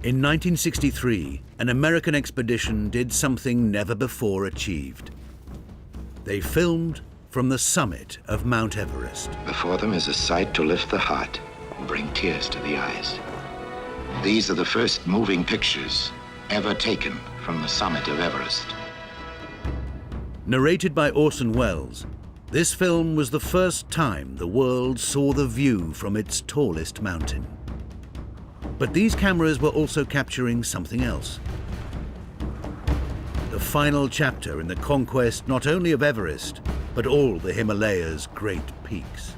In 1963, an American expedition did something never before achieved. They filmed from the summit of Mount Everest. Before them is a sight to lift the heart and bring tears to the eyes. These are the first moving pictures ever taken from the summit of Everest. Narrated by Orson Welles, this film was the first time the world saw the view from its tallest mountain. But these cameras were also capturing something else. The final chapter in the conquest not only of Everest, but all the Himalayas' great peaks.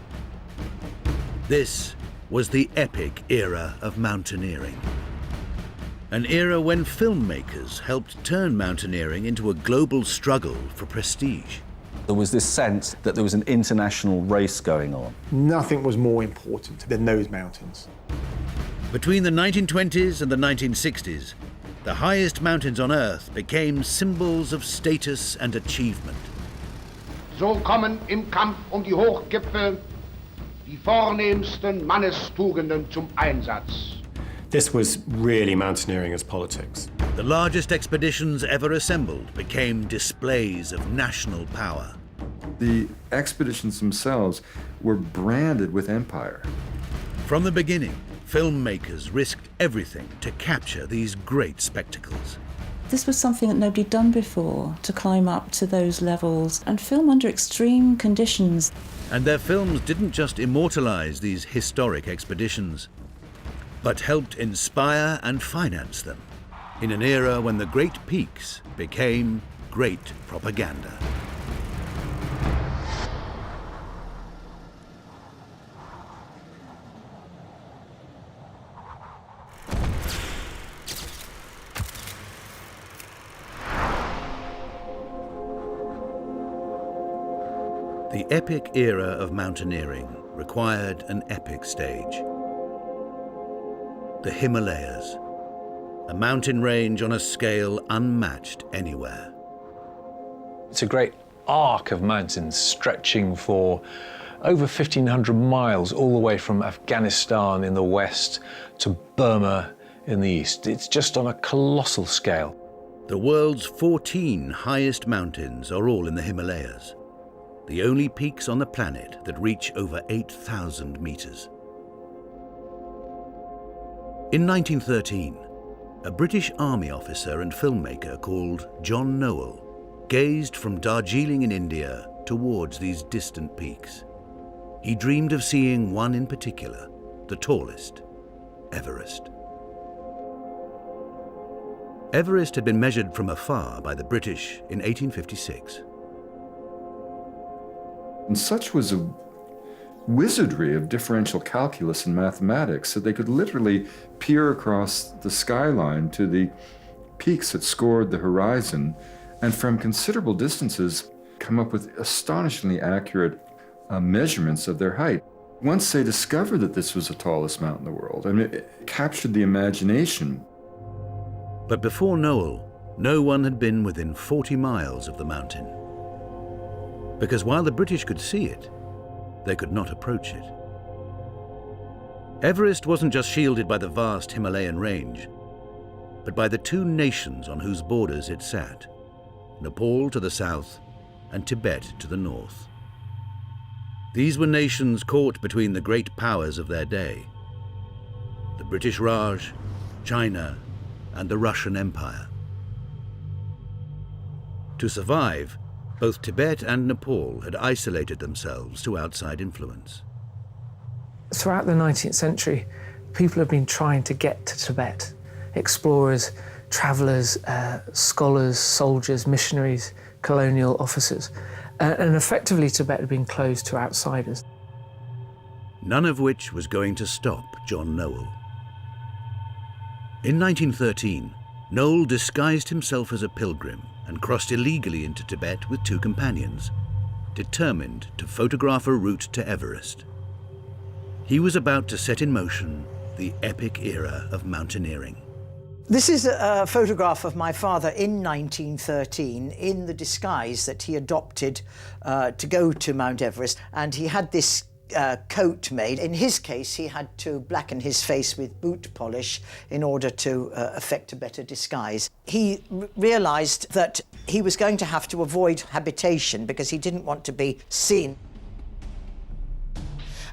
This was the epic era of mountaineering. An era when filmmakers helped turn mountaineering into a global struggle for prestige. There was this sense that there was an international race going on. Nothing was more important than those mountains. Between the 1920s and the 1960s, the highest mountains on Earth became symbols of status and achievement. So kommen im Kampf die Hochgipfel die vornehmsten Mannestugenden zum Einsatz. This was really mountaineering as politics. The largest expeditions ever assembled became displays of national power. The expeditions themselves were branded with empire. From the beginning, filmmakers risked everything to capture these great spectacles. This was something that nobody had done before, to climb up to those levels and film under extreme conditions. And their films didn't just immortalize these historic expeditions, but helped inspire and finance them in an era when the great peaks became great propaganda. The epic era of mountaineering required an epic stage. The Himalayas, a mountain range on a scale unmatched anywhere. It's a great arc of mountains stretching for over 1,500 miles, all the way from Afghanistan in the west to Burma in the east. It's just on a colossal scale. The world's 14 highest mountains are all in the Himalayas, the only peaks on the planet that reach over 8,000 meters. In 1913, a British Army officer and filmmaker called John Noel gazed from Darjeeling in India towards these distant peaks. He dreamed of seeing one in particular, the tallest, Everest. Everest had been measured from afar by the British in 1856. And such was a wizardry of differential calculus and mathematics that they could literally peer across the skyline to the peaks that scored the horizon, and from considerable distances come up with astonishingly accurate measurements of their height. Once they discovered that this was the tallest mountain in the world, I mean, it captured the imagination. But before Noel, no one had been within 40 miles of the mountain. Because while the British could see it, they could not approach it. Everest wasn't just shielded by the vast Himalayan range, but by the two nations on whose borders it sat, Nepal to the south and Tibet to the north. These were nations caught between the great powers of their day, the British Raj, China, and the Russian Empire. To survive, both Tibet and Nepal had isolated themselves to outside influence. Throughout the 19th century, people have been trying to get to Tibet. Explorers, travellers, scholars, soldiers, missionaries, colonial officers. And effectively, Tibet had been closed to outsiders. None of which was going to stop John Noel. In 1913, Noel disguised himself as a pilgrim and crossed illegally into Tibet with two companions, determined to photograph a route to Everest. He was about to set in motion the epic era of mountaineering. This is a photograph of my father in 1913 in the disguise that he adopted to go to Mount Everest, and he had this coat made. In his case, he had to blacken his face with boot polish in order to effect a better disguise. He realised that he was going to have to avoid habitation because he didn't want to be seen.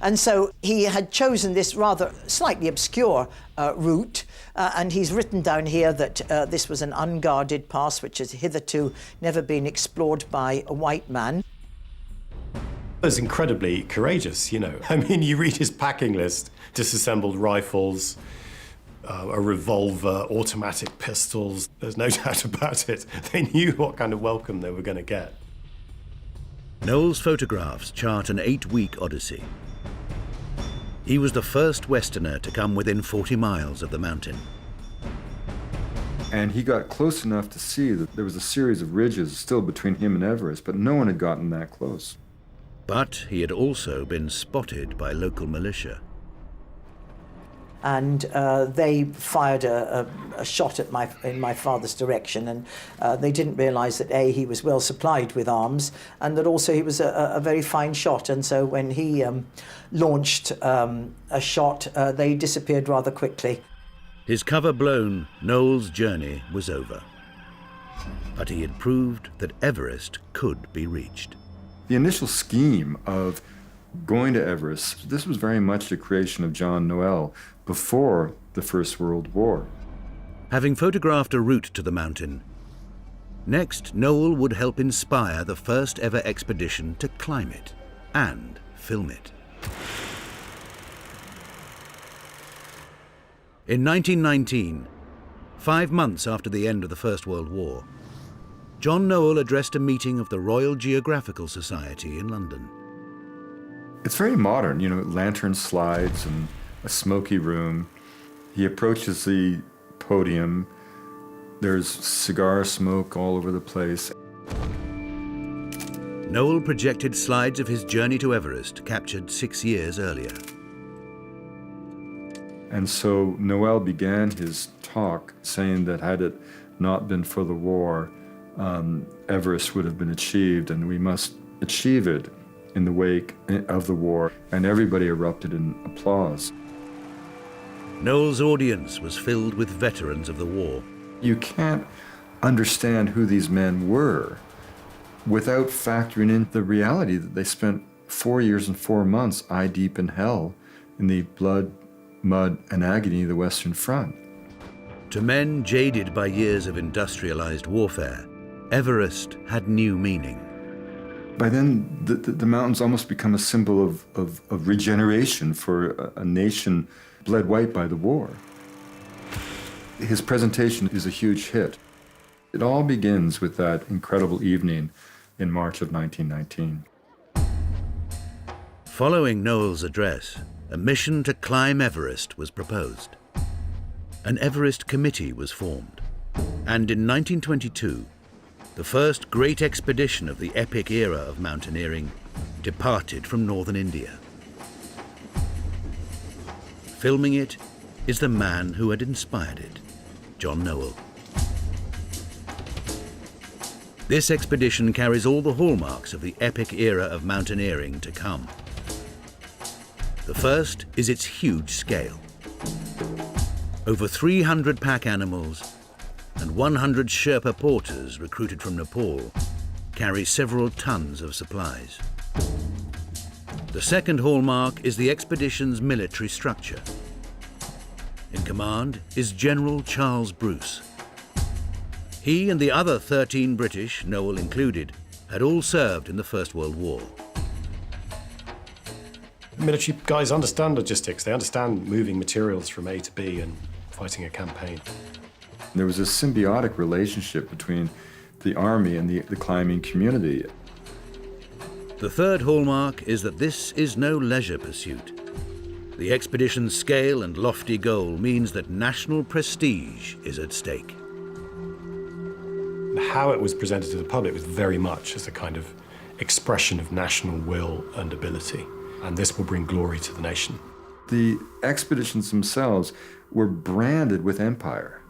And so he had chosen this rather slightly obscure route, and he's written down here that this was an unguarded pass which has hitherto never been explored by a white man. It's incredibly courageous, you know. I mean, you read his packing list: disassembled rifles, a revolver, automatic pistols. There's no doubt about it. They knew what kind of welcome they were going to get. Noel's photographs chart an 8-week odyssey. He was the first Westerner to come within 40 miles of the mountain. And he got close enough to see that there was a series of ridges still between him and Everest, but no one had gotten that close. But he had also been spotted by local militia. And they fired a shot at in my father's direction, and they didn't realise that A, he was well supplied with arms, and that also he was a very fine shot. And so when he launched a shot, they disappeared rather quickly. His cover blown, Noel's journey was over. But he had proved that Everest could be reached. The initial scheme of going to Everest, this was very much the creation of John Noel before the First World War. Having photographed a route to the mountain, next Noel would help inspire the first ever expedition to climb it and film it. In 1919, 5 months after the end of the First World War, John Noel addressed a meeting of the Royal Geographical Society in London. It's very modern, you know, lantern slides and a smoky room. He approaches the podium. There's cigar smoke all over the place. Noel projected slides of his journey to Everest, captured 6 years earlier. And so Noel began his talk saying that had it not been for the war, Everest would have been achieved, and we must achieve it in the wake of the war. And everybody erupted in applause. Noel's audience was filled with veterans of the war. You can't understand who these men were without factoring in the reality that they spent 4 years and 4 months eye deep in hell in the blood, mud, and agony of the Western Front. To men jaded by years of industrialized warfare, Everest had new meaning. By then, the mountains almost become a symbol of regeneration for a nation bled white by the war. His presentation is a huge hit. It all begins with that incredible evening in March of 1919. Following Noel's address, a mission to climb Everest was proposed. An Everest committee was formed, and in 1922, the first great expedition of the epic era of mountaineering departed from northern India. Filming it is the man who had inspired it, John Noel. This expedition carries all the hallmarks of the epic era of mountaineering to come. The first is its huge scale. Over 300 pack animals and 100 Sherpa porters recruited from Nepal carry several tons of supplies. The second hallmark is the expedition's military structure. In command is General Charles Bruce. He and the other 13 British, Noel included, had all served in the First World War. Military guys understand logistics. They understand moving materials from A to B and fighting a campaign. There was a symbiotic relationship between the army and the climbing community. The third hallmark is that this is no leisure pursuit. The expedition's scale and lofty goal means that national prestige is at stake. How it was presented to the public was very much as a kind of expression of national will and ability, and this will bring glory to the nation. The expeditions themselves were branded with empire.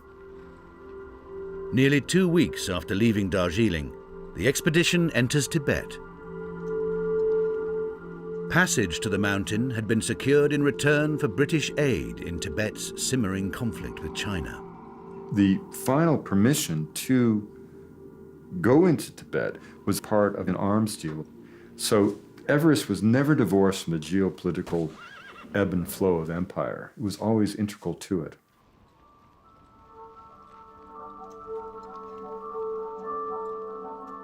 Nearly 2 weeks after leaving Darjeeling, the expedition enters Tibet. Passage to the mountain had been secured in return for British aid in Tibet's simmering conflict with China. The final permission to go into Tibet was part of an arms deal. So Everest was never divorced from the geopolitical ebb and flow of empire. It was always integral to it.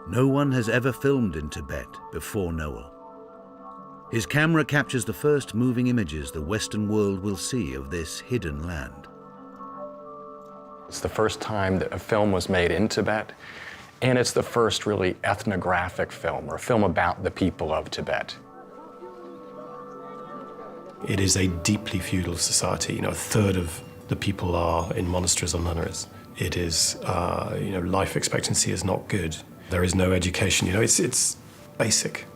No one has ever filmed in Tibet before Noel. His camera captures the first moving images the Western world will see of this hidden land. It's the first time that a film was made in Tibet, and it's the first really ethnographic film, or a film about the people of Tibet. It is a deeply feudal society. A third of the people are in monasteries or nunneries. It is, life expectancy is not good. There is no education. It's basic.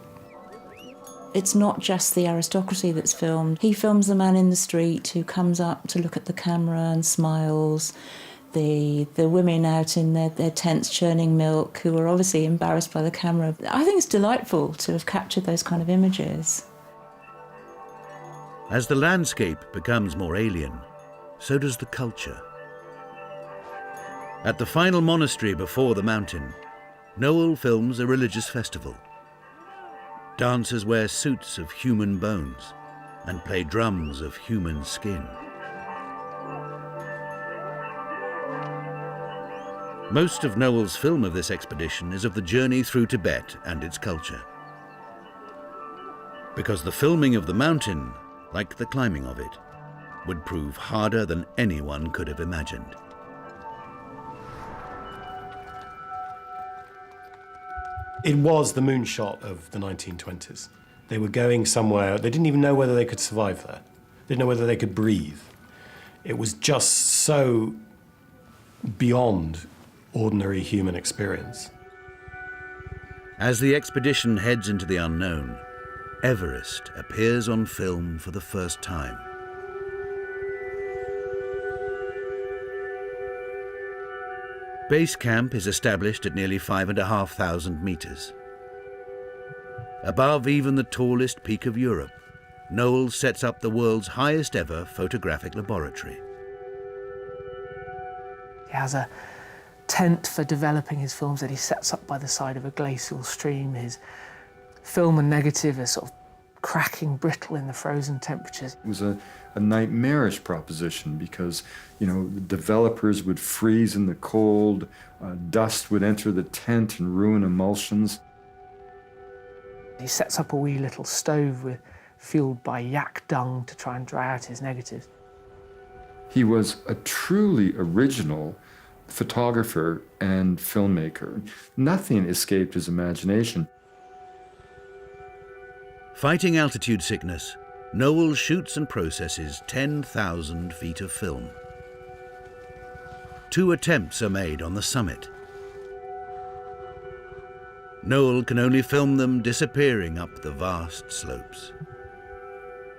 It's not just the aristocracy that's filmed. He films the man in the street who comes up to look at the camera and smiles. The women out in their tents churning milk who are obviously embarrassed by the camera. I think it's delightful to have captured those kind of images. As the landscape becomes more alien, so does the culture. At the final monastery before the mountain, Noel films a religious festival. Dancers wear suits of human bones and play drums of human skin. Most of Noel's film of this expedition is of the journey through Tibet and its culture. Because the filming of the mountain, like the climbing of it, would prove harder than anyone could have imagined. It was the moonshot of the 1920s. They were going somewhere. They didn't even know whether they could survive there. They didn't know whether they could breathe. It was just so beyond ordinary human experience. As the expedition heads into the unknown, Everest appears on film for the first time. Base camp is established at nearly 5,500 meters. Above even the tallest peak of Europe, Noel sets up the world's highest ever photographic laboratory. He has a tent for developing his films that he sets up by the side of a glacial stream. His film and negative are sort of cracking, brittle in the frozen temperatures. It was a nightmarish proposition because, the developers would freeze in the cold, dust would enter the tent and ruin emulsions. He sets up a wee little stove fueled by yak dung to try and dry out his negatives. He was a truly original photographer and filmmaker. Nothing escaped his imagination. Fighting altitude sickness, Noel shoots and processes 10,000 feet of film. 2 attempts are made on the summit. Noel can only film them disappearing up the vast slopes.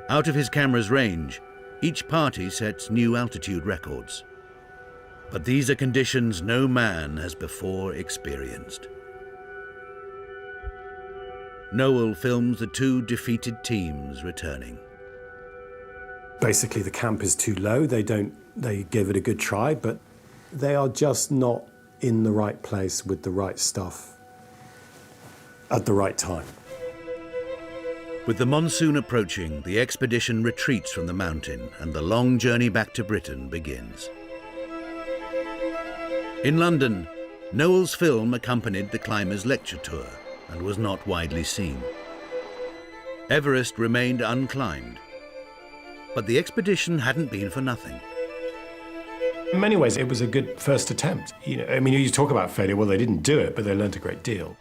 Out of his camera's range, each party sets new altitude records. But these are conditions no man has before experienced. Noel films the 2 defeated teams returning. Basically, the camp is too low. They give it a good try, but they are just not in the right place with the right stuff at the right time. With the monsoon approaching, the expedition retreats from the mountain and the long journey back to Britain begins. In London, Noel's film accompanied the climbers' lecture tour and was not widely seen. Everest remained unclimbed, but the expedition hadn't been for nothing. In many ways, it was a good first attempt. You talk about failure, well, they didn't do it, but they learned a great deal.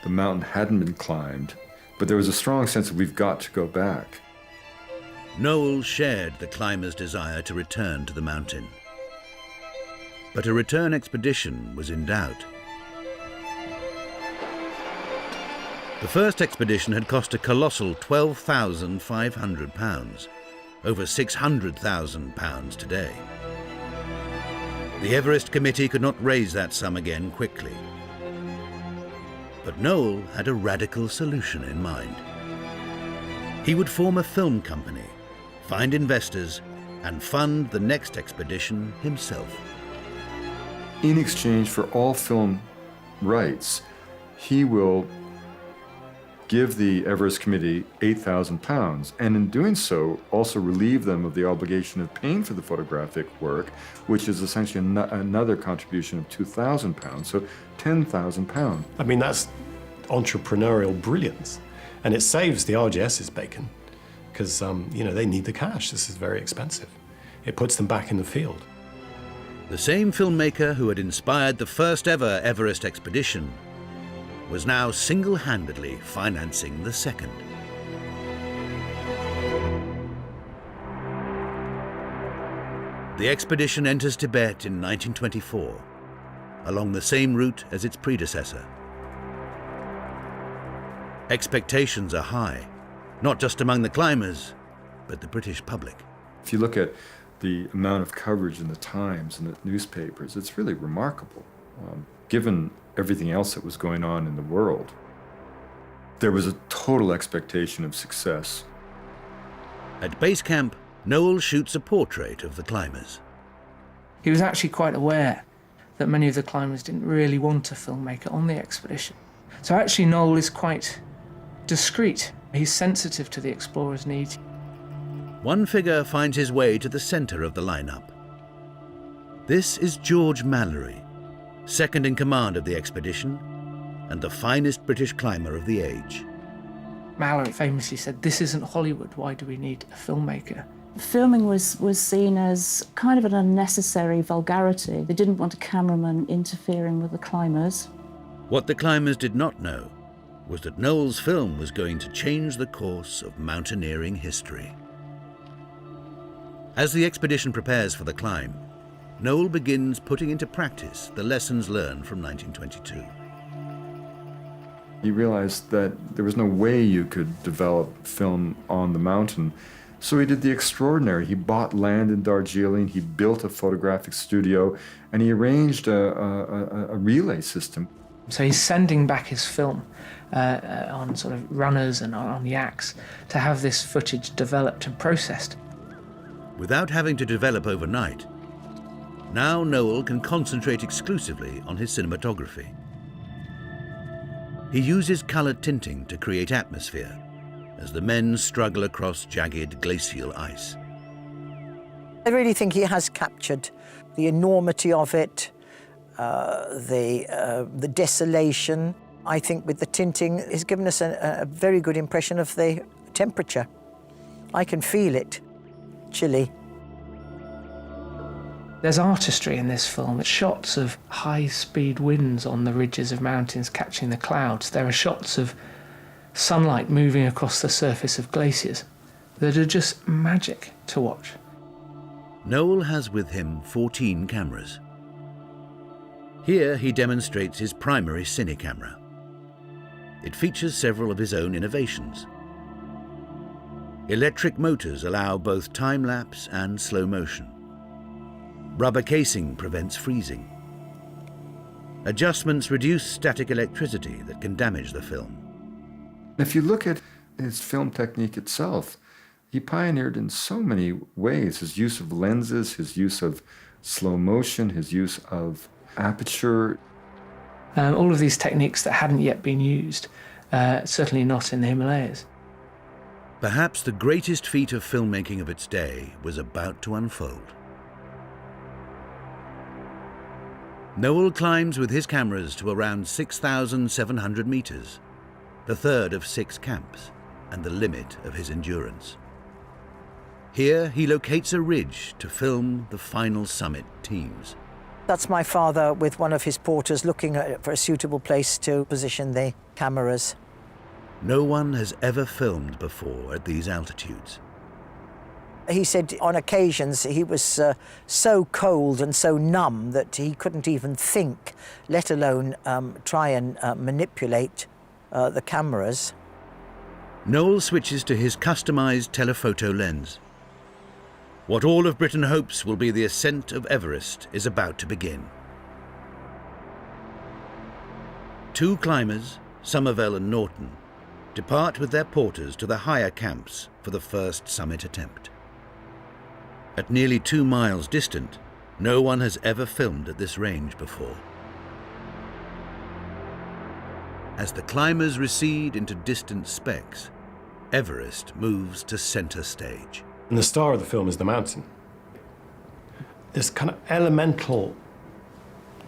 The mountain hadn't been climbed, but there was a strong sense that we've got to go back. Noel shared the climbers' desire to return to the mountain. But a return expedition was in doubt. The first expedition had cost a colossal £12,500, over £600,000 today. The Everest Committee could not raise that sum again quickly. But Noel had a radical solution in mind. He would form a film company, find investors, and fund the next expedition himself. In exchange for all film rights, he will give the Everest Committee £8,000, and in doing so, also relieve them of the obligation of paying for the photographic work, which is essentially another contribution of £2,000, so £10,000. I mean, that's entrepreneurial brilliance. And it saves the RGS's bacon, because, they need the cash. This is very expensive. It puts them back in the field. The same filmmaker who had inspired the first ever Everest expedition was now single-handedly financing the second. The expedition enters Tibet in 1924, along the same route as its predecessor. Expectations are high, not just among the climbers, but the British public. If you look at the amount of coverage in the Times and the newspapers, it's really remarkable. Given everything else that was going on in the world, there was a total expectation of success. At base camp, Noel shoots a portrait of the climbers. He was actually quite aware that many of the climbers didn't really want a filmmaker on the expedition. So actually Noel is quite discreet. He's sensitive to the explorers' needs. One figure finds his way to the centre of the lineup. This is George Mallory, second in command of the expedition and the finest British climber of the age. Mallory famously said, "This isn't Hollywood, why do we need a filmmaker?" Filming was seen as kind of an unnecessary vulgarity. They didn't want a cameraman interfering with the climbers. What the climbers did not know was that Noel's film was going to change the course of mountaineering history. As the expedition prepares for the climb, Noel begins putting into practice the lessons learned from 1922. He realized that there was no way you could develop film on the mountain, so he did the extraordinary. He bought land in Darjeeling, he built a photographic studio, and he arranged a relay system. So he's sending back his film on sort of runners and on yaks to have this footage developed and processed. Without having to develop overnight, now Noel can concentrate exclusively on his cinematography. He uses coloured tinting to create atmosphere as the men struggle across jagged glacial ice. I really think he has captured the enormity of it, the desolation. I think with the tinting, it's given us a very good impression of the temperature. I can feel it, chilly. There's artistry in this film. It's shots of high-speed winds on the ridges of mountains catching the clouds. There are shots of sunlight moving across the surface of glaciers that are just magic to watch. Noel has with him 14 cameras. Here he demonstrates his primary cine camera. It features several of his own innovations. Electric motors allow both time-lapse and slow motion. Rubber casing prevents freezing. Adjustments reduce static electricity that can damage the film. If you look at his film technique itself, he pioneered in so many ways. His use of lenses, his use of slow motion, his use of aperture. All of these techniques that hadn't yet been used, certainly not in the Himalayas. Perhaps the greatest feat of filmmaking of its day was about to unfold. Noel climbs with his cameras to around 6,700 meters, the third of 6 camps, and the limit of his endurance. Here he locates a ridge to film the final summit teams. That's my father with one of his porters looking for a suitable place to position the cameras. No one has ever filmed before at these altitudes. He said on occasions he was so cold and so numb that he couldn't even think, let alone try and manipulate the cameras. Noel switches to his customized telephoto lens. What all of Britain hopes will be the ascent of Everest is about to begin. 2 climbers, Somerville and Norton, depart with their porters to the higher camps for the first summit attempt. At nearly 2 miles distant, no one has ever filmed at this range before. As the climbers recede into distant specks, Everest moves to center stage. And the star of the film is the mountain. This kind of elemental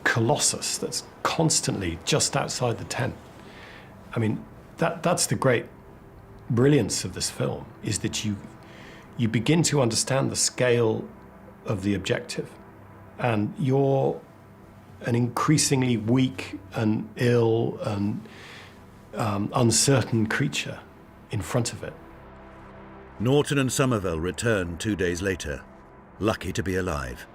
colossus that's constantly just outside the tent. I mean, that's the great brilliance of this film, is that you begin to understand the scale of the objective. And you're an increasingly weak and ill and uncertain creature in front of it. Norton and Somerville return 2 days later, lucky to be alive.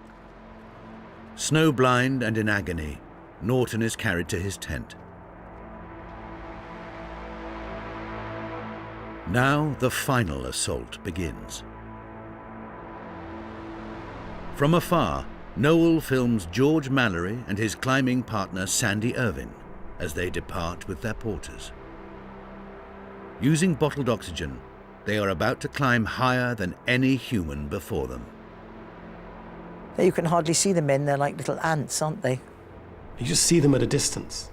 Snow-blind and in agony, Norton is carried to his tent. Now the final assault begins. From afar, Noel films George Mallory and his climbing partner Sandy Irvine as they depart with their porters. Using bottled oxygen, they are about to climb higher than any human before them. You can hardly see the men, they're like little ants, aren't they? You just see them at a distance,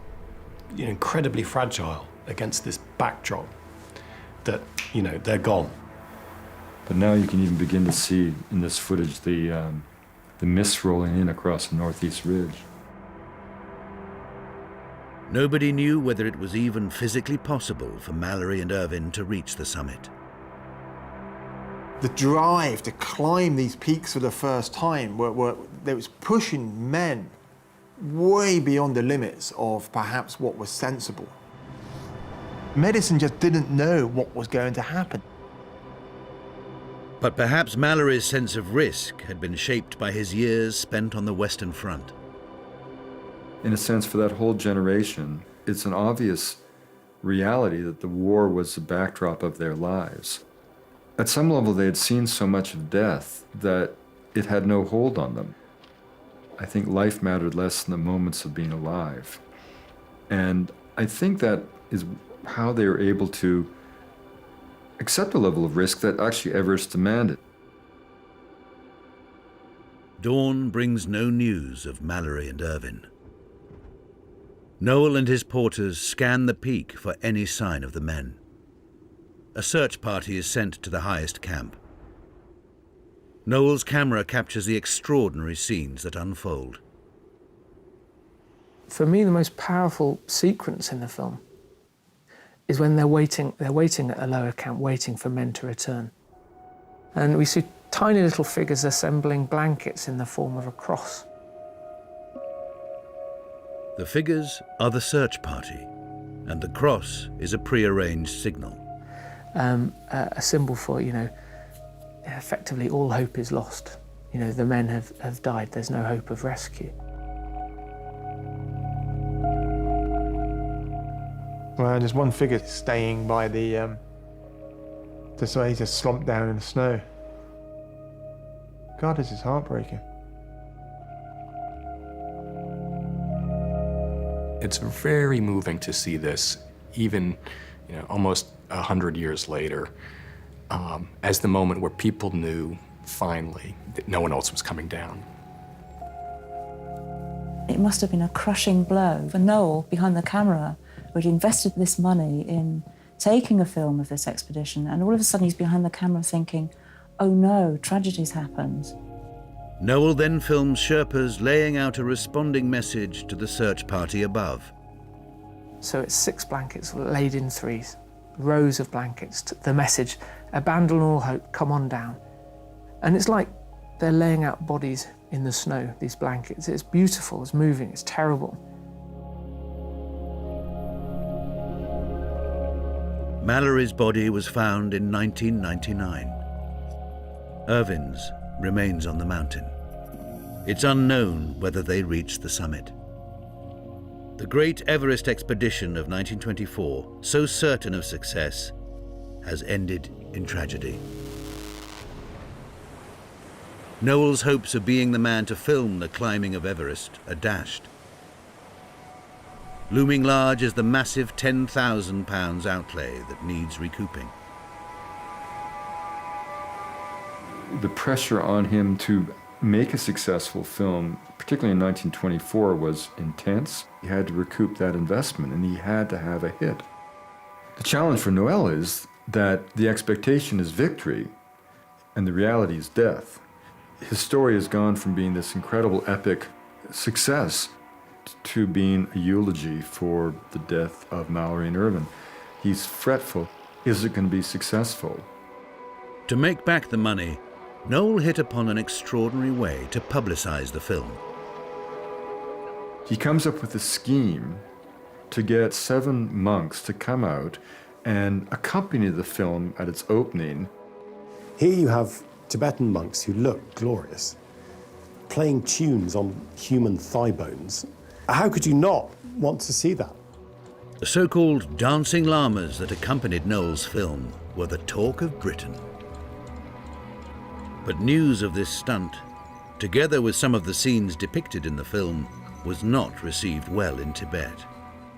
incredibly fragile against this backdrop that, they're gone. But now you can even begin to see in this footage the mist rolling in across the northeast ridge. Nobody knew whether it was even physically possible for Mallory and Irvine to reach the summit. The drive to climb these peaks for the first time, there was pushing men way beyond the limits of perhaps what was sensible. Medicine just didn't know what was going to happen. But perhaps Mallory's sense of risk had been shaped by his years spent on the Western Front. In a sense, for that whole generation, it's an obvious reality that the war was the backdrop of their lives. At some level, they had seen so much of death that it had no hold on them. I think life mattered less than the moments of being alive. And I think that is how they were able to accept a level of risk that actually Everest demanded. Dawn brings no news of Mallory and Irvine. Noel and his porters scan the peak for any sign of the men. A search party is sent to the highest camp. Noel's camera captures the extraordinary scenes that unfold. For me, the most powerful sequence in the film is when they're waiting at a lower camp, waiting for men to return. And we see tiny little figures assembling blankets in the form of a cross. The figures are the search party, and the cross is a pre-arranged signal. A symbol for, effectively all hope is lost. The men have died, there's no hope of rescue. Well, there's one figure staying by the way he's just slumped down in the snow. God, this is heartbreaking. It's very moving to see this, even almost 100 years later, as the moment where people knew, finally, that no one else was coming down. It must have been a crushing blow for Noel behind the camera, who'd invested this money in taking a film of this expedition, and all of a sudden he's behind the camera thinking, oh no, tragedy's happened. Noel then films Sherpas laying out a responding message to the search party above. So it's 6 blankets laid in 3s, rows of blankets. The message, abandon all hope, come on down. And it's like they're laying out bodies in the snow, these blankets. It's beautiful, it's moving, it's terrible. Mallory's body was found in 1999. Irvine's remains on the mountain. It's unknown whether they reached the summit. The great Everest expedition of 1924, so certain of success, has ended in tragedy. Noel's hopes of being the man to film the climbing of Everest are dashed. Looming large is the massive £10,000 outlay that needs recouping. The pressure on him to make a successful film, particularly in 1924, was intense. He had to recoup that investment, and he had to have a hit. The challenge for Noel is that the expectation is victory, and the reality is death. His story has gone from being this incredible epic success to being a eulogy for the death of Mallory and Irvine. He's fretful. Is it going to be successful? To make back the money, Noel hit upon an extraordinary way to publicize the film. He comes up with a scheme to get 7 monks to come out and accompany the film at its opening. Here you have Tibetan monks who look glorious, playing tunes on human thigh bones. How could you not want to see that? The so-called dancing llamas that accompanied Noel's film were the talk of Britain. But news of this stunt, together with some of the scenes depicted in the film, was not received well in Tibet.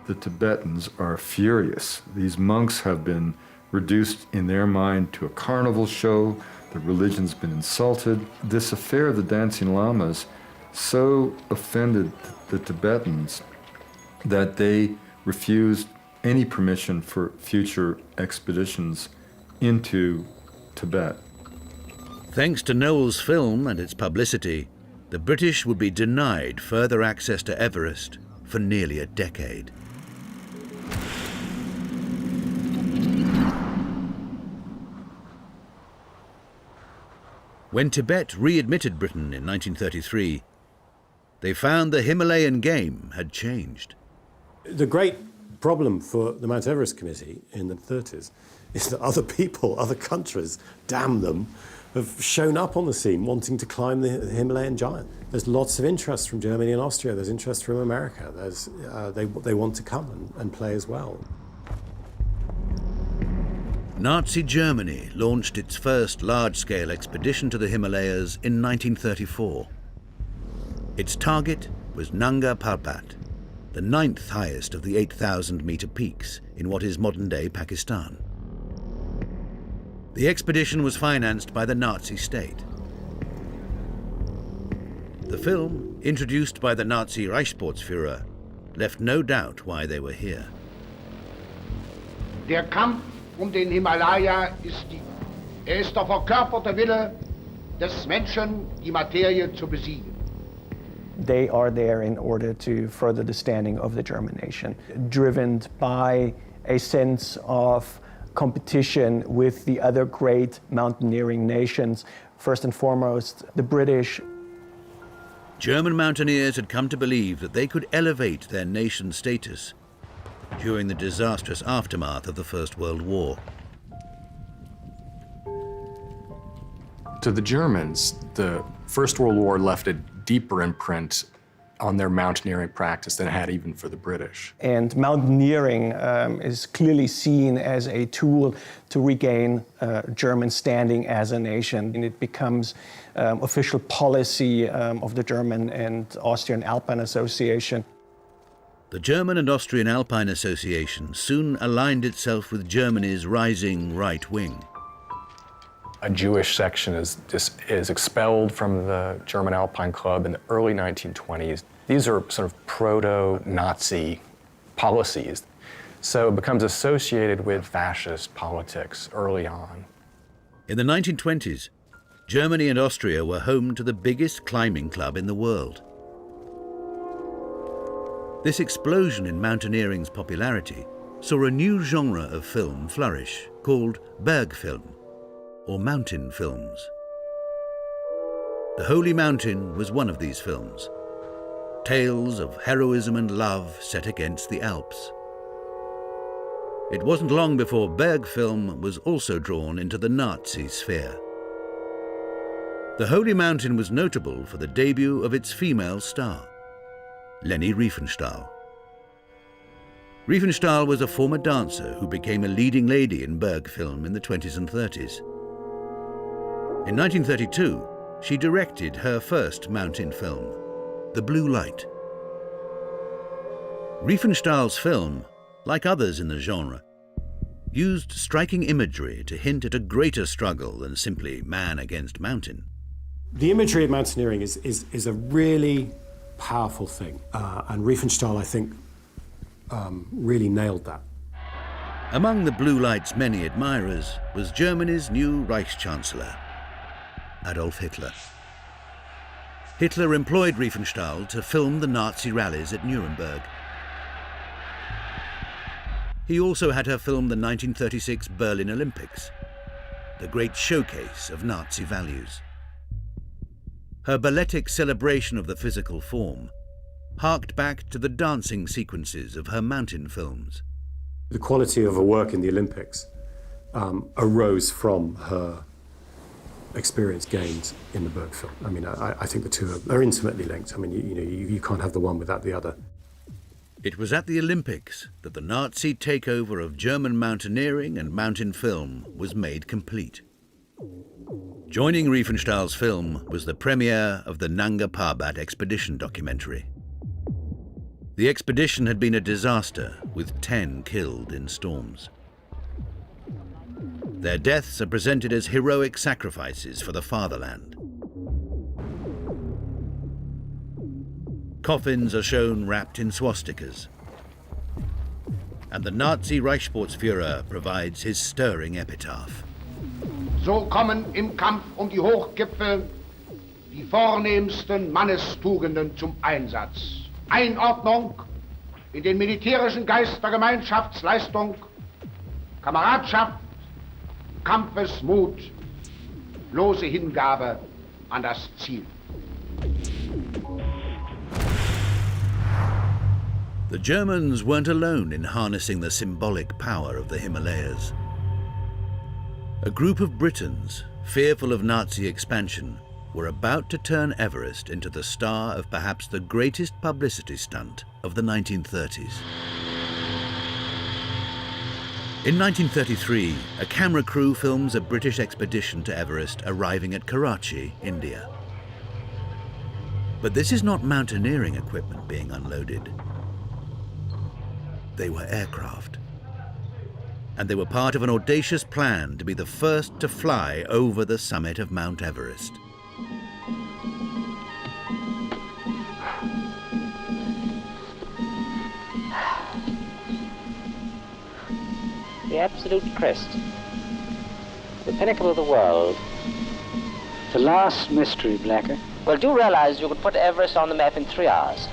The Tibetans are furious. These monks have been reduced in their mind to a carnival show. The religion's been insulted. This affair of the dancing llamas so offended the Tibetans that they refused any permission for future expeditions into Tibet. Thanks to Noel's film and its publicity, the British would be denied further access to Everest for nearly a decade. When Tibet readmitted Britain in 1933, they found the Himalayan game had changed. The great problem for the Mount Everest Committee in the 30s is that other people, other countries, damn them, have shown up on the scene wanting to climb the Himalayan giant. There's lots of interest from Germany and Austria. There's interest from America. They want to come and play as well. Nazi Germany launched its first large-scale expedition to the Himalayas in 1934. Its target was Nanga Parbat, the 9th highest of the 8,000-meter peaks in what is modern-day Pakistan. The expedition was financed by the Nazi state. The film, introduced by the Nazi Reichssportsführer, left no doubt why they were here. Der Kampf den Himalaya ist der verkörperte Wille des Menschen, die Materie zu besiegen. They are there in order to further the standing of the German nation, driven by a sense of competition with the other great mountaineering nations, first and foremost the British. German mountaineers had come to believe that they could elevate their nation's status during the disastrous aftermath of the First World War. To the Germans, the First World War left a deeper imprint on their mountaineering practice than it had even for the British. And mountaineering is clearly seen as a tool to regain German standing as a nation. And it becomes official policy of the German and Austrian Alpine Association. The German and Austrian Alpine Association soon aligned itself with Germany's rising right wing. A Jewish section is expelled from the German Alpine Club in the early 1920s. These are sort of proto-Nazi policies. So it becomes associated with fascist politics early on. In the 1920s, Germany and Austria were home to the biggest climbing club in the world. This explosion in mountaineering's popularity saw a new genre of film flourish called Bergfilm, or mountain films. The Holy Mountain was one of these films. Tales of heroism and love set against the Alps. It wasn't long before Bergfilm was also drawn into the Nazi sphere. The Holy Mountain was notable for the debut of its female star, Leni Riefenstahl. Riefenstahl was a former dancer who became a leading lady in Bergfilm in the 20s and 30s. In 1932, she directed her first mountain film, The Blue Light. Riefenstahl's film, like others in the genre, used striking imagery to hint at a greater struggle than simply man against mountain. The imagery of mountaineering is a really powerful thing, and Riefenstahl, I think, really nailed that. Among the Blue Light's many admirers was Germany's new Reichschancellor, Adolf Hitler. Hitler employed Riefenstahl to film the Nazi rallies at Nuremberg. He also had her film the 1936 Berlin Olympics, the great showcase of Nazi values. Her balletic celebration of the physical form harked back to the dancing sequences of her mountain films. The quality of her work in the Olympics arose from her experience gained in the Berg film. I mean, I think the two are intimately linked. I mean, you can't have the one without the other. It was at the Olympics that the Nazi takeover of German mountaineering and mountain film was made complete. Joining Riefenstahl's film was the premiere of the Nanga Parbat expedition documentary. The expedition had been a disaster, with 10 killed in storms. Their deaths are presented as heroic sacrifices for the fatherland. Coffins are shown wrapped in swastikas. And the Nazi Reichssportsführer provides his stirring epitaph. So kommen im Kampf die Hochgipfel die vornehmsten Mannestugenden zum Einsatz. Einordnung in den militärischen Geist der Gemeinschaftsleistung, Kameradschaft, Kampfesmut, lose Hingabe an das Ziel. The Germans weren't alone in harnessing the symbolic power of the Himalayas. A group of Britons, fearful of Nazi expansion, were about to turn Everest into the star of perhaps the greatest publicity stunt of the 1930s. In 1933, a camera crew films a British expedition to Everest arriving at Karachi, India. But this is not mountaineering equipment being unloaded. They were aircraft. And they were part of an audacious plan to be the first to fly over the summit of Mount Everest. The absolute crest, the pinnacle of the world. The last mystery, Blacker. Well, do realize you could put Everest on the map in 3 hours.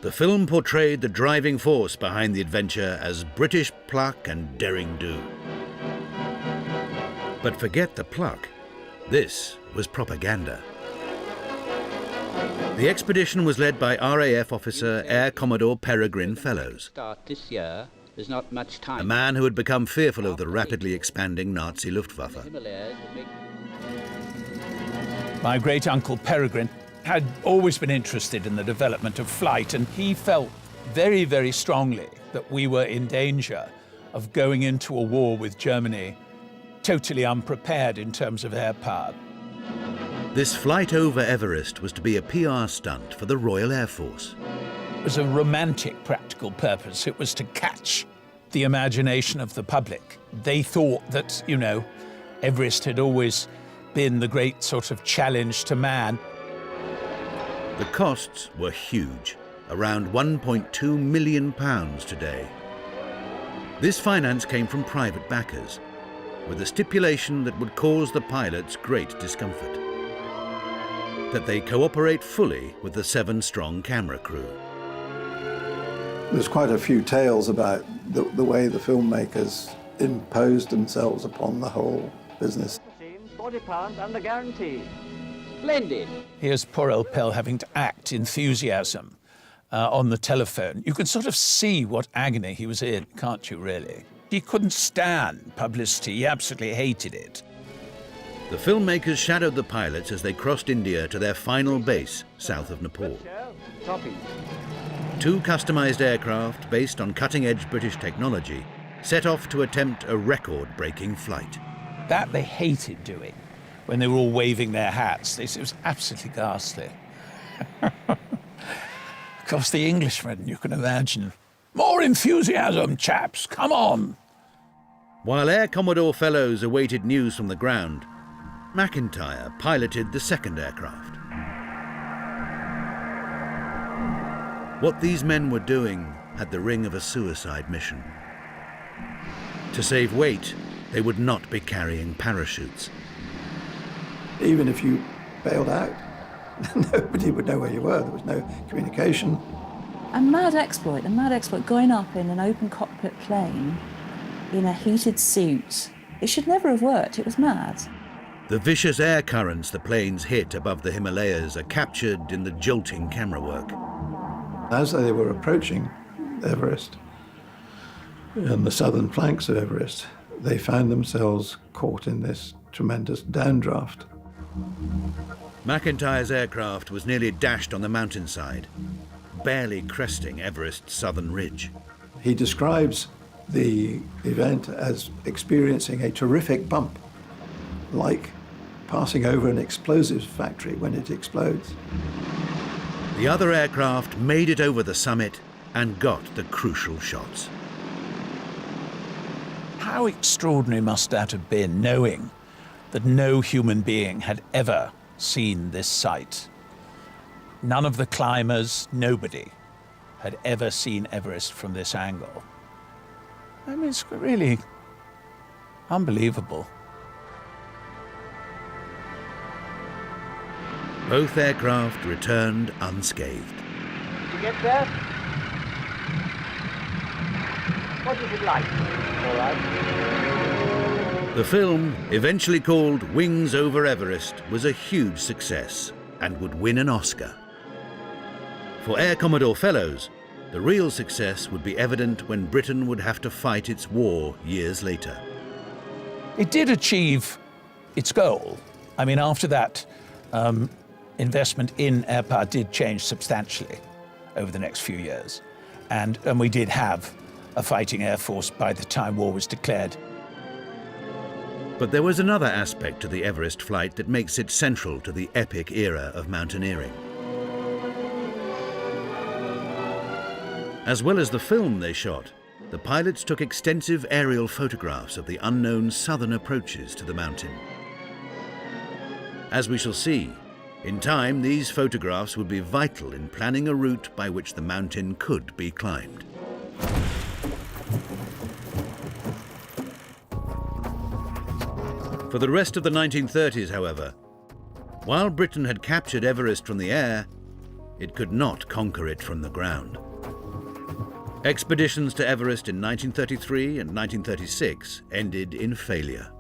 The film portrayed the driving force behind the adventure as British pluck and derring-do. But forget the pluck. This was propaganda. The expedition was led by RAF officer Air Commodore Peregrine Fellows, This year, there's not much time. a man who had become fearful of the rapidly expanding Nazi Luftwaffe. My great-uncle Peregrine had always been interested in the development of flight, and he felt very, very strongly that we were in danger of going into a war with Germany totally unprepared in terms of air power. This flight over Everest was to be a PR stunt for the Royal Air Force. It was a romantic practical purpose. It was to catch the imagination of the public. They thought that, you know, Everest had always been the great sort of challenge to man. The costs were huge, around £1.2 million today. This finance came from private backers, with a stipulation that would cause the pilots great discomfort: that they cooperate fully with the 7-strong camera crew. There's quite a few tales about the way the filmmakers imposed themselves upon the whole business. £40 under guarantee. Splendid. Here's poor old Pell having to act enthusiasm on the telephone. You can sort of see what agony he was in, can't you, really? He couldn't stand publicity. He absolutely hated it. The filmmakers shadowed the pilots as they crossed India to their final base south of Nepal. 2 customized aircraft based on cutting-edge British technology set off to attempt a record-breaking flight. That they hated doing. When they were all waving their hats, it was absolutely ghastly. Of course, the Englishmen, you can imagine. More enthusiasm, chaps, come on! While Air Commodore fellows awaited news from the ground, McIntyre piloted the second aircraft. What these men were doing had the ring of a suicide mission. To save weight, they would not be carrying parachutes. Even if you bailed out, nobody would know where you were. There was no communication. A mad exploit, going up in an open cockpit plane in a heated suit. It should never have worked, it was mad. The vicious air currents the planes hit above the Himalayas are captured in the jolting camera work. As they were approaching Everest and the southern flanks of Everest, they found themselves caught in this tremendous downdraft. McIntyre's aircraft was nearly dashed on the mountainside, barely cresting Everest's southern ridge. He describes the event as experiencing a terrific bump, like passing over an explosives factory when it explodes. The other aircraft made it over the summit and got the crucial shots. How extraordinary must that have been, knowing that no human being had ever seen this sight? None of the climbers, nobody, had ever seen Everest from this angle. I mean, it's really unbelievable. Both aircraft returned unscathed. Did you get there? What is it like? All right. The film, eventually called Wings Over Everest, was a huge success and would win an Oscar. For Air Commodore fellows, the real success would be evident when Britain would have to fight its war years later. It did achieve its goal. I mean, after that, investment in air power did change substantially over the next few years. And we did have a fighting air force by the time war was declared. But there was another aspect to the Everest flight that makes it central to the epic era of mountaineering. As well as the film they shot, the pilots took extensive aerial photographs of the unknown southern approaches to the mountain. As we shall see, in time these photographs would be vital in planning a route by which the mountain could be climbed. For the rest of the 1930s, however, while Britain had captured Everest from the air, it could not conquer it from the ground. Expeditions to Everest in 1933 and 1936 ended in failure.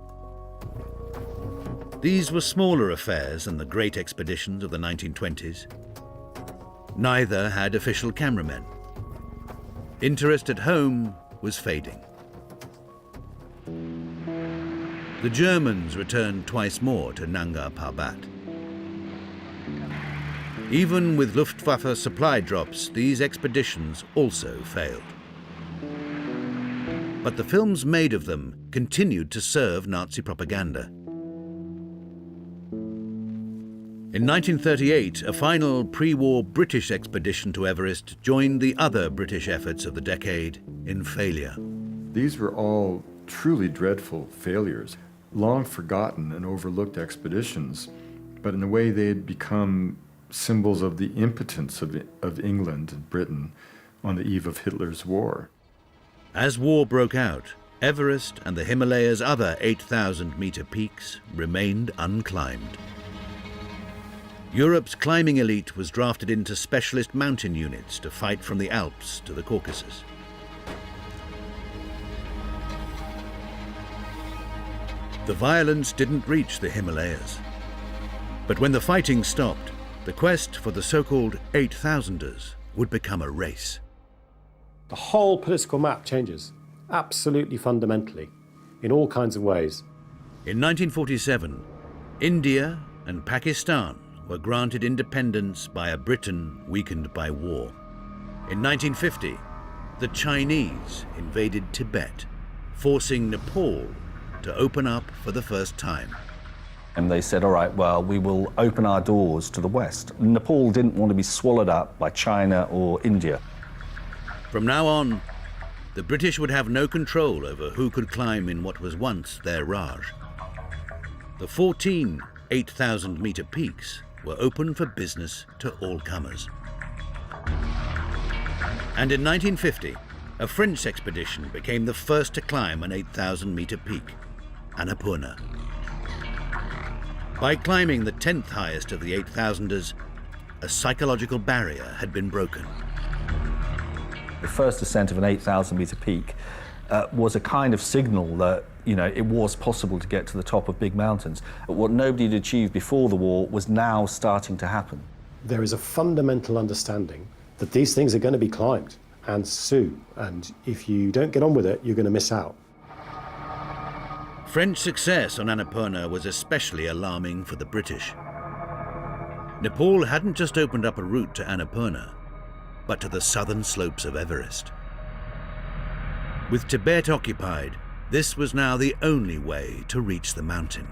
These were smaller affairs than the great expeditions of the 1920s. Neither had official cameramen. Interest at home was fading. The Germans returned twice more to Nanga Parbat. Even with Luftwaffe supply drops, these expeditions also failed. But the films made of them continued to serve Nazi propaganda. In 1938, a final pre-war British expedition to Everest joined the other British efforts of the decade in failure. These were all truly dreadful failures, long forgotten and overlooked expeditions, but in a way they had become symbols of the impotence of England and Britain on the eve of Hitler's war. As war broke out, Everest and the Himalayas' other 8,000-meter peaks remained unclimbed. Europe's climbing elite was drafted into specialist mountain units to fight from the Alps to the Caucasus. The violence didn't reach the Himalayas. But when the fighting stopped, the quest for the so-called 8,000ers would become a race. The whole political map changes, absolutely fundamentally, in all kinds of ways. In 1947, India and Pakistan were granted independence by a Britain weakened by war. In 1950, the Chinese invaded Tibet, forcing Nepal to open up for the first time. And they said, all right, well, we will open our doors to the west. Nepal didn't want to be swallowed up by China or India. From now on, the British would have no control over who could climb in what was once their Raj. The 14 8,000-metre peaks were open for business to all comers. And in 1950, a French expedition became the first to climb an 8,000-metre peak, Annapurna. By climbing the 10th highest of the 8,000ers, a psychological barrier had been broken. The first ascent of an 8,000-metre peak was a kind of signal that, you know, it was possible to get to the top of big mountains. But what nobody had achieved before the war was now starting to happen. There is a fundamental understanding that these things are going to be climbed, and soon, and if you don't get on with it, you're going to miss out. French success on Annapurna was especially alarming for the British. Nepal hadn't just opened up a route to Annapurna, but to the southern slopes of Everest. With Tibet occupied, this was now the only way to reach the mountain.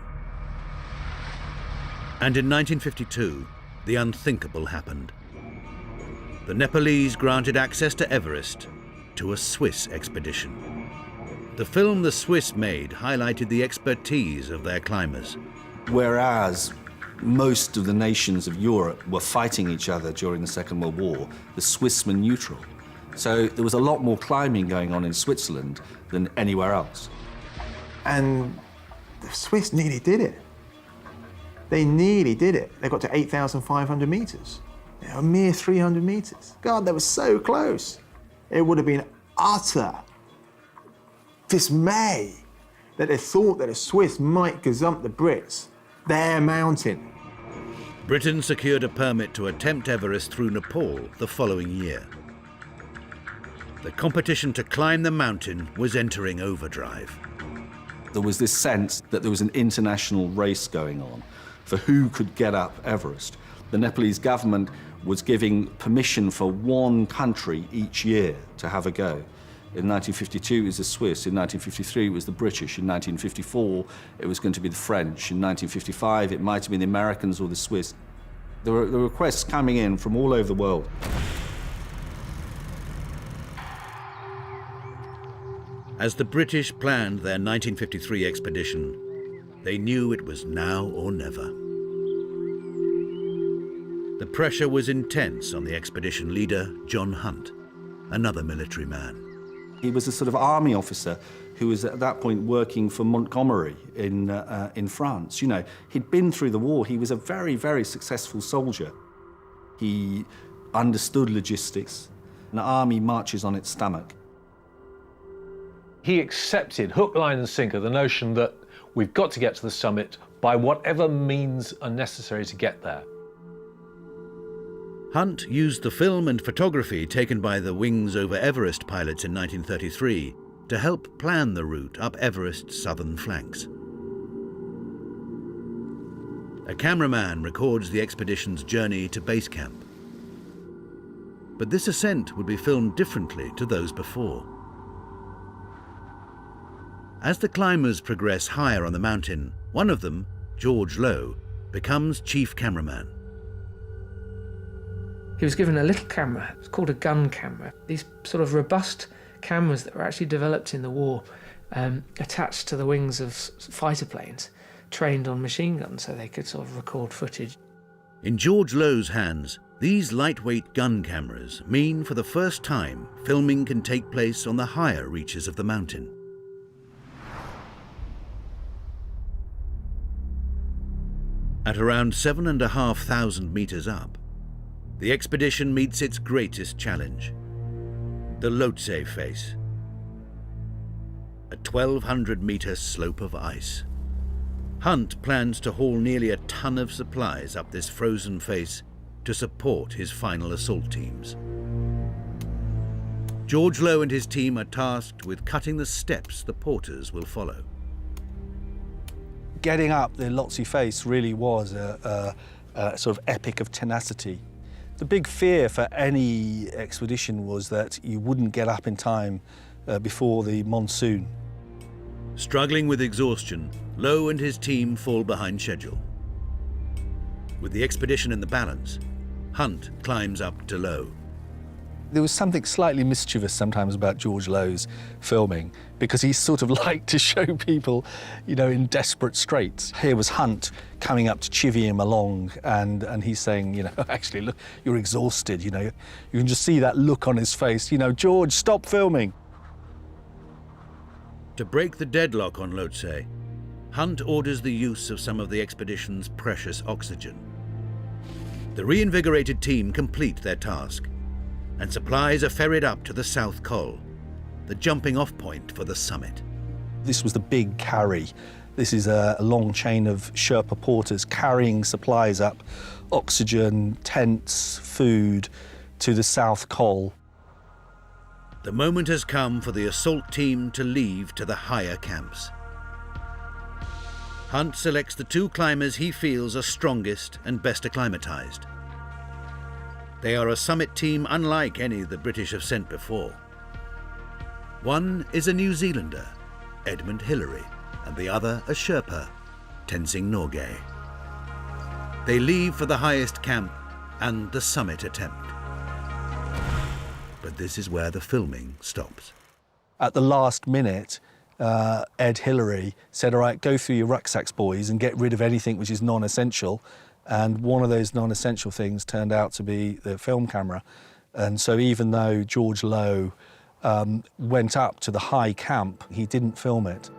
And in 1952, the unthinkable happened. The Nepalese granted access to Everest to a Swiss expedition. The film the Swiss made highlighted the expertise of their climbers. Whereas most of the nations of Europe were fighting each other during the Second World War, the Swiss were neutral. So there was a lot more climbing going on in Switzerland than anywhere else. And the Swiss nearly did it. They nearly did it. They got to 8,500 metres. A mere 300 metres. God, they were so close. It would have been utter dismay that they thought that the Swiss might gazump the Brits, their mountain. Britain secured a permit to attempt Everest through Nepal the following year. The competition to climb the mountain was entering overdrive. There was this sense that there was an international race going on for who could get up Everest. The Nepalese government was giving permission for one country each year to have a go. In 1952, it was the Swiss. In 1953, it was the British. In 1954, it was going to be the French. In 1955, it might have been the Americans or the Swiss. There were requests coming in from all over the world. As the British planned their 1953 expedition, they knew it was now or never. The pressure was intense on the expedition leader, John Hunt, another military man. He was a sort of army officer who was at that point working for Montgomery in France. You know, he'd been through the war. He was a very, very successful soldier. He understood logistics. An army marches on its stomach. He accepted, hook, line and sinker, the notion that we've got to get to the summit by whatever means are necessary to get there. Hunt used the film and photography taken by the Wings over Everest pilots in 1933 to help plan the route up Everest's southern flanks. A cameraman records the expedition's journey to base camp. But this ascent would be filmed differently to those before. As the climbers progress higher on the mountain, one of them, George Lowe, becomes chief cameraman. He was given a little camera. It's called a gun camera. These sort of robust cameras that were actually developed in the war, attached to the wings of fighter planes, trained on machine guns so they could sort of record footage. In George Lowe's hands, these lightweight gun cameras mean for the first time filming can take place on the higher reaches of the mountain. At around 7,500 meters up, the expedition meets its greatest challenge, the Lhotse face, a 1,200-meter slope of ice. Hunt plans to haul nearly a ton of supplies up this frozen face to support his final assault teams. George Lowe and his team are tasked with cutting the steps the porters will follow. Getting up the Lhotse face really was a sort of epic of tenacity. The big fear for any expedition was that you wouldn't get up in time before the monsoon. Struggling with exhaustion, Lowe and his team fall behind schedule. With the expedition in the balance, Hunt climbs up to Lowe. There was something slightly mischievous sometimes about George Lowe's filming, because he sort of liked to show people, you know, in desperate straits. Here was Hunt coming up to chivvy him along, and he's saying, you know, actually, look, you're exhausted, you know. You can just see that look on his face, you know, George, stop filming. To break the deadlock on Lhotse, Hunt orders the use of some of the expedition's precious oxygen. The reinvigorated team complete their task, and supplies are ferried up to the South Col, the jumping-off point for the summit. This was the big carry. This is a long chain of Sherpa porters carrying supplies up, oxygen, tents, food, to the South Col. The moment has come for the assault team to leave to the higher camps. Hunt selects the 2 climbers he feels are strongest and best acclimatized. They are a summit team unlike any the British have sent before. One is a New Zealander, Edmund Hillary, and the other a Sherpa, Tenzing Norgay. They leave for the highest camp and the summit attempt. But this is where the filming stops. At the last minute, Ed Hillary said, all right, go through your rucksacks, boys, and get rid of anything which is non-essential. And one of those non-essential things turned out to be the film camera. And so even though George Lowe went up to the high camp, he didn't film it.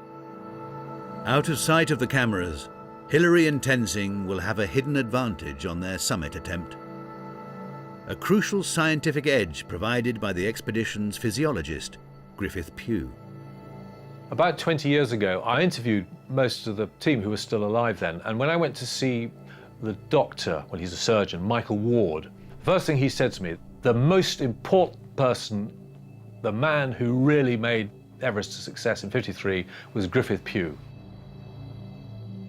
Out of sight of the cameras, Hillary and Tenzing will have a hidden advantage on their summit attempt. A crucial scientific edge provided by the expedition's physiologist, Griffith Pugh. About 20 years ago, I interviewed most of the team who were still alive then, and when I went to see the doctor, well, he's a surgeon, Michael Ward, the first thing he said to me, the most important person, the man who really made Everest a success in '53 was Griffith Pugh.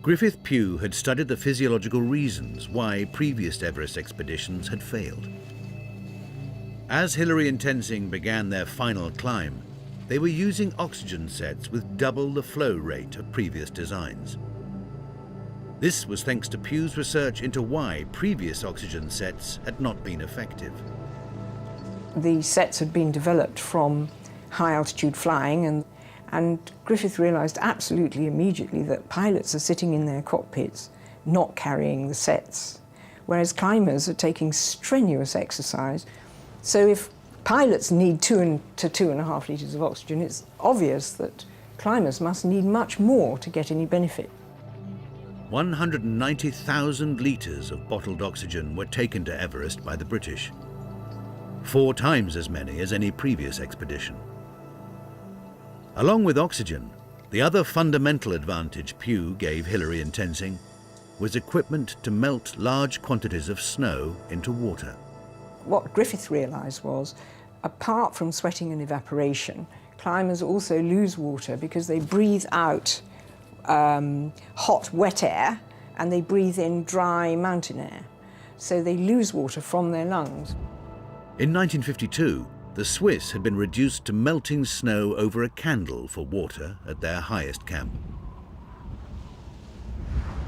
Griffith Pugh had studied the physiological reasons why previous Everest expeditions had failed. As Hillary and Tenzing began their final climb, they were using oxygen sets with double the flow rate of previous designs. This was thanks to Pugh's research into why previous oxygen sets had not been effective. The sets had been developed from high-altitude flying, and Griffith realised absolutely immediately that pilots are sitting in their cockpits not carrying the sets, whereas climbers are taking strenuous exercise. So if pilots need 2 to 2.5 litres of oxygen, it's obvious that climbers must need much more to get any benefit. 190,000 litres of bottled oxygen were taken to Everest by the British, 4 times as many as any previous expedition. Along with oxygen, the other fundamental advantage Pugh gave Hillary and Tenzing was equipment to melt large quantities of snow into water. What Griffith realised was, apart from sweating and evaporation, climbers also lose water because they breathe out hot, wet air, and they breathe in dry mountain air. So they lose water from their lungs. In 1952, the Swiss had been reduced to melting snow over a candle for water at their highest camp.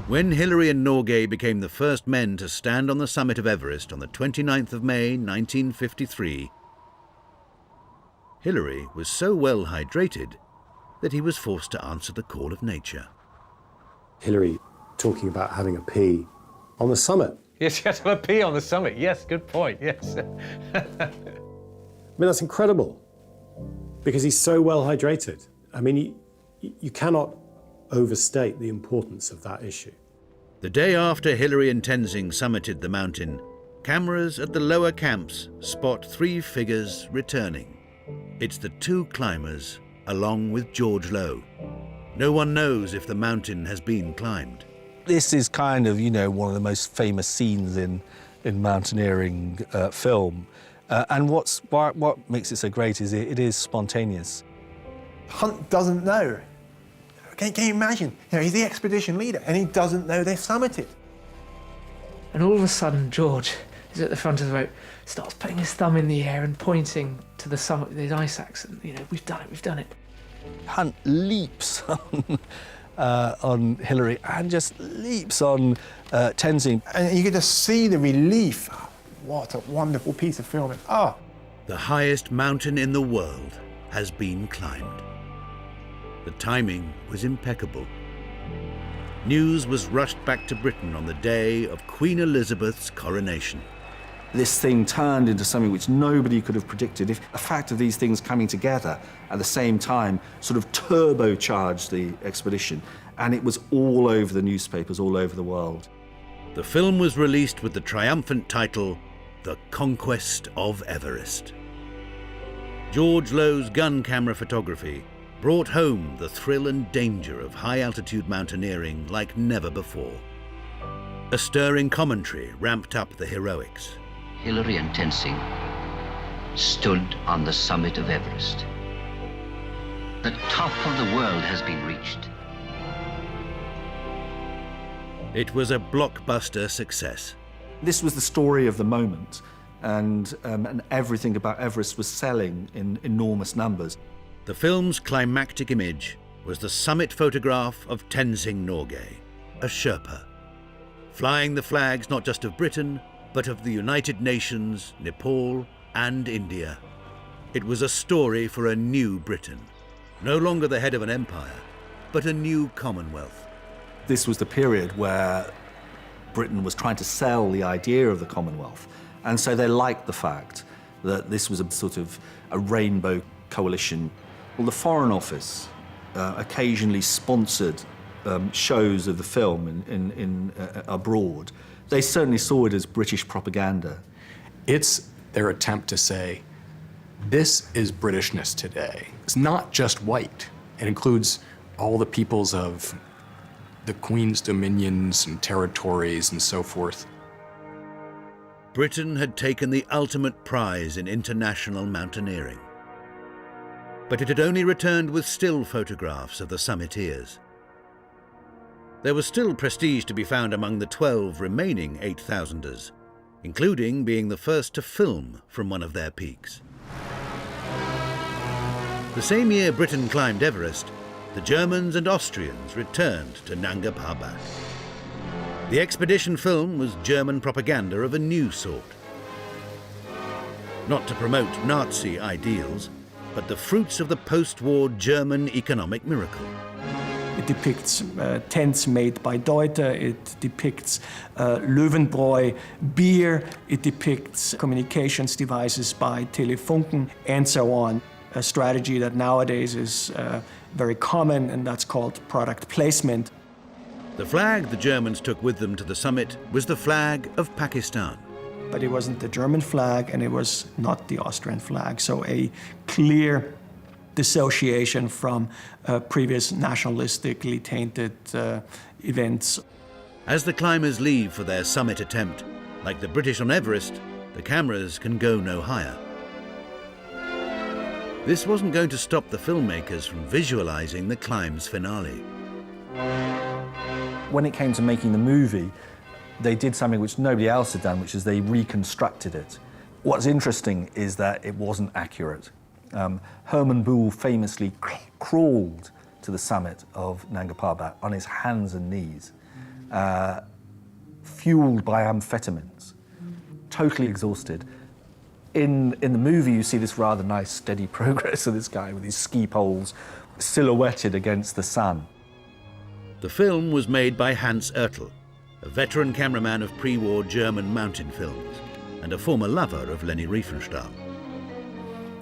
When Hillary and Norgay became the first men to stand on the summit of Everest on the 29th of May, 1953, Hillary was so well hydrated that he was forced to answer the call of nature. Hillary talking about having a pee on the summit. Yes, he had to have a pee on the summit. Yes, good point, yes. I mean, that's incredible, because he's so well hydrated. I mean, you cannot overstate the importance of that issue. The day after Hillary and Tenzing summited the mountain, cameras at the lower camps spot 3 figures returning. It's the 2 climbers along with George Lowe. No one knows if the mountain has been climbed. This is kind of, you know, one of the most famous scenes in mountaineering film. And what makes it so great is it is spontaneous. Hunt doesn't know. Can you imagine? You know, he's the expedition leader and he doesn't know they've summited. And all of a sudden, George is at the front of the rope, starts putting his thumb in the air and pointing to the summit with his ice axe, and, you know, we've done it, we've done it. Hunt leaps on Hillary and just leaps on Tenzing. And you get to see the relief. What a wonderful piece of filming. Oh. The highest mountain in the world has been climbed. The timing was impeccable. News was rushed back to Britain on the day of Queen Elizabeth's coronation. This thing turned into something which nobody could have predicted. If the fact of these things coming together at the same time sort of turbocharged the expedition, and it was all over the newspapers all over the world. The film was released with the triumphant title, The Conquest of Everest. George Lowe's gun camera photography brought home the thrill and danger of high-altitude mountaineering like never before. A stirring commentary ramped up the heroics. Hillary and Tenzing stood on the summit of Everest. The top of the world has been reached. It was a blockbuster success. This was the story of the moment, and everything about Everest was selling in enormous numbers. The film's climactic image was the summit photograph of Tenzing Norgay, a Sherpa, flying the flags not just of Britain, but of the United Nations, Nepal, and India. It was a story for a new Britain, no longer the head of an empire, but a new Commonwealth. This was the period where Britain was trying to sell the idea of the Commonwealth, and so they liked the fact that this was a sort of a rainbow coalition. Well, the Foreign Office occasionally sponsored shows of the film abroad. They certainly saw it as British propaganda. It's their attempt to say, this is Britishness today. It's not just white. It includes all the peoples of the Queen's dominions and territories and so forth. Britain had taken the ultimate prize in international mountaineering. But it had only returned with still photographs of the summiteers. There was still prestige to be found among the 12 remaining 8,000ers, including being the first to film from one of their peaks. The same year Britain climbed Everest, the Germans and Austrians returned to Nanga Parbat. The expedition film was German propaganda of a new sort. Not to promote Nazi ideals, but the fruits of the post-war German economic miracle. It depicts tents made by Deuter, it depicts Löwenbräu beer, it depicts communications devices by Telefunken, and so on. A strategy that nowadays is very common, and that's called product placement. The flag the Germans took with them to the summit was the flag of Pakistan. But it wasn't the German flag, and it was not the Austrian flag, so a clear dissociation from previous nationalistically tainted events. As the climbers leave for their summit attempt, like the British on Everest, the cameras can go no higher. This wasn't going to stop the filmmakers from visualizing the climb's finale. When it came to making the movie, they did something which nobody else had done, which is they reconstructed it. What's interesting is that it wasn't accurate. Herman Buhl famously crawled to the summit of Nanga Parbat on his hands and knees, fueled by amphetamines, totally exhausted. In the movie, you see this rather nice, steady progress of this guy with his ski poles silhouetted against the sun. The film was made by Hans Ertl, a veteran cameraman of pre-war German mountain films and a former lover of Leni Riefenstahl.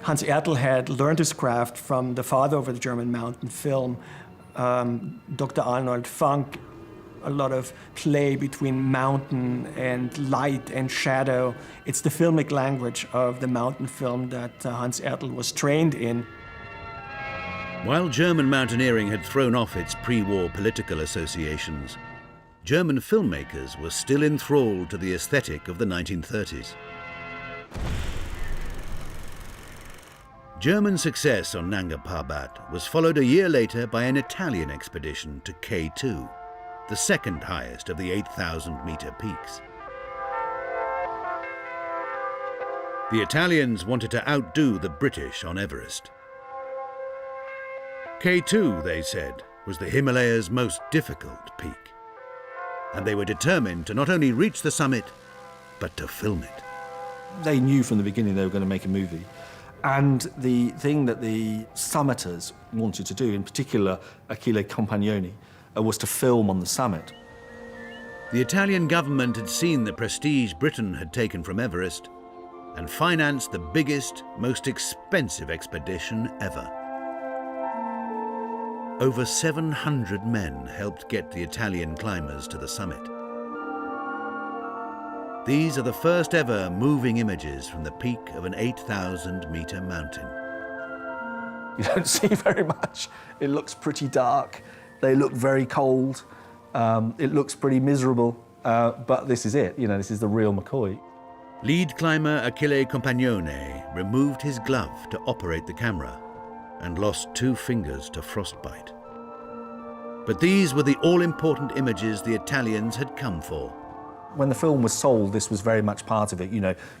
Hans Ertl had learned his craft from the father of the German mountain film, Dr. Arnold Funk. A lot of play between mountain and light and shadow. It's the filmic language of the mountain film that Hans Ertl was trained in. While German mountaineering had thrown off its pre-war political associations, German filmmakers were still enthralled to the aesthetic of the 1930s. German success on Nanga Parbat was followed a year later by an Italian expedition to K2, the second highest of the 8,000-meter peaks. The Italians wanted to outdo the British on Everest. K2, they said, was the Himalayas' most difficult peak. And they were determined to not only reach the summit, but to film it. They knew from the beginning they were going to make a movie. And the thing that the summiters wanted to do, in particular Achille Compagnoni, was to film on the summit. The Italian government had seen the prestige Britain had taken from Everest and financed the biggest, most expensive expedition ever. Over 700 men helped get the Italian climbers to the summit. These are the first ever moving images from the peak of an 8,000-metre mountain. You don't see very much. It looks pretty dark. They look very cold. It looks pretty miserable, but this is it. This is the real McCoy. Lead climber Achille Compagnoni removed his glove to operate the camera and lost 2 fingers to frostbite. But these were the all-important images the Italians had come for. When the film was sold, this was very much part of it.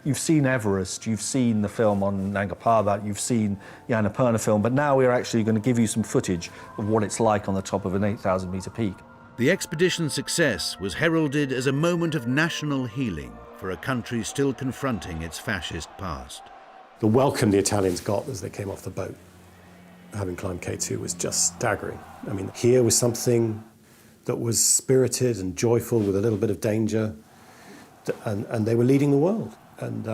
You've seen Everest, you've seen the film on Nanga Parbat, you've seen the Annapurna film, but now we're actually going to give you some footage of what it's like on the top of an 8,000-metre peak. The expedition's success was heralded as a moment of national healing for a country still confronting its fascist past. The welcome the Italians got as they came off the boat, having climbed K2, was just staggering. I mean, here was something that was spirited and joyful with a little bit of danger, and they were leading the world, and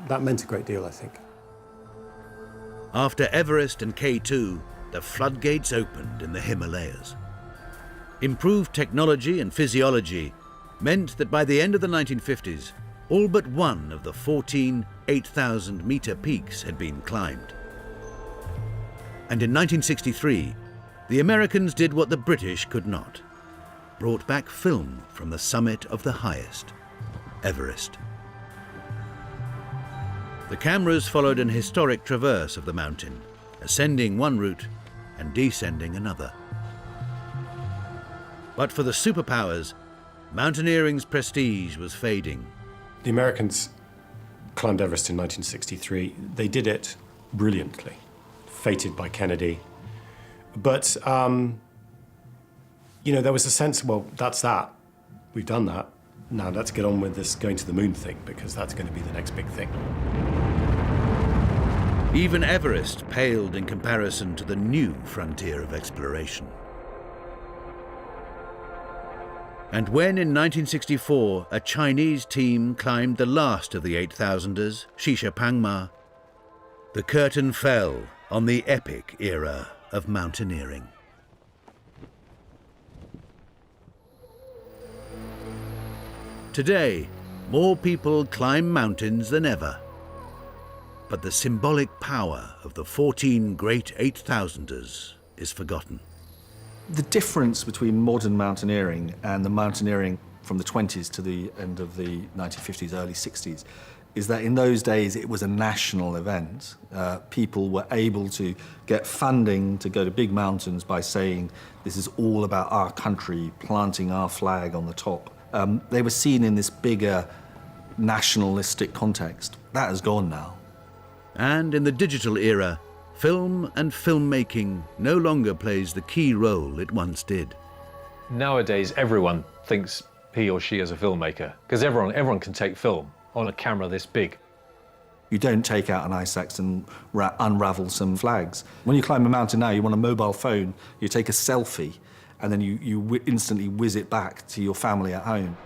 that meant a great deal, I think. After Everest and K2, the floodgates opened in the Himalayas. Improved technology and physiology meant that by the end of the 1950s, all but one of the 14 8,000-metre peaks had been climbed. And in 1963, the Americans did what the British could not: brought back film from the summit of the highest, Everest. The cameras followed an historic traverse of the mountain, ascending one route and descending another. But for the superpowers, mountaineering's prestige was fading. The Americans climbed Everest in 1963. They did it brilliantly, fated by Kennedy. But there was a sense, well, that's that. We've done that. Now let's get on with this going to the moon thing, because that's going to be the next big thing. Even Everest paled in comparison to the new frontier of exploration. And when in 1964 a Chinese team climbed the last of the 8,000ers, Shishapangma, the curtain fell on the epic era of mountaineering. Today, more people climb mountains than ever. But the symbolic power of the 14 great 8,000ers is forgotten. The difference between modern mountaineering and the mountaineering from the 20s to the end of the 1950s, early 60s, is that in those days it was a national event. People were able to get funding to go to big mountains by saying, this is all about our country, planting our flag on the top. They were seen in this bigger nationalistic context. That has gone now. And in the digital era, film and filmmaking no longer plays the key role it once did. Nowadays, everyone thinks he or she is a filmmaker, because everyone can take film on a camera this big. You don't take out an ice axe and unravel some flags. When you climb a mountain now, you want a mobile phone, you take a selfie, and then you instantly whiz it back to your family at home.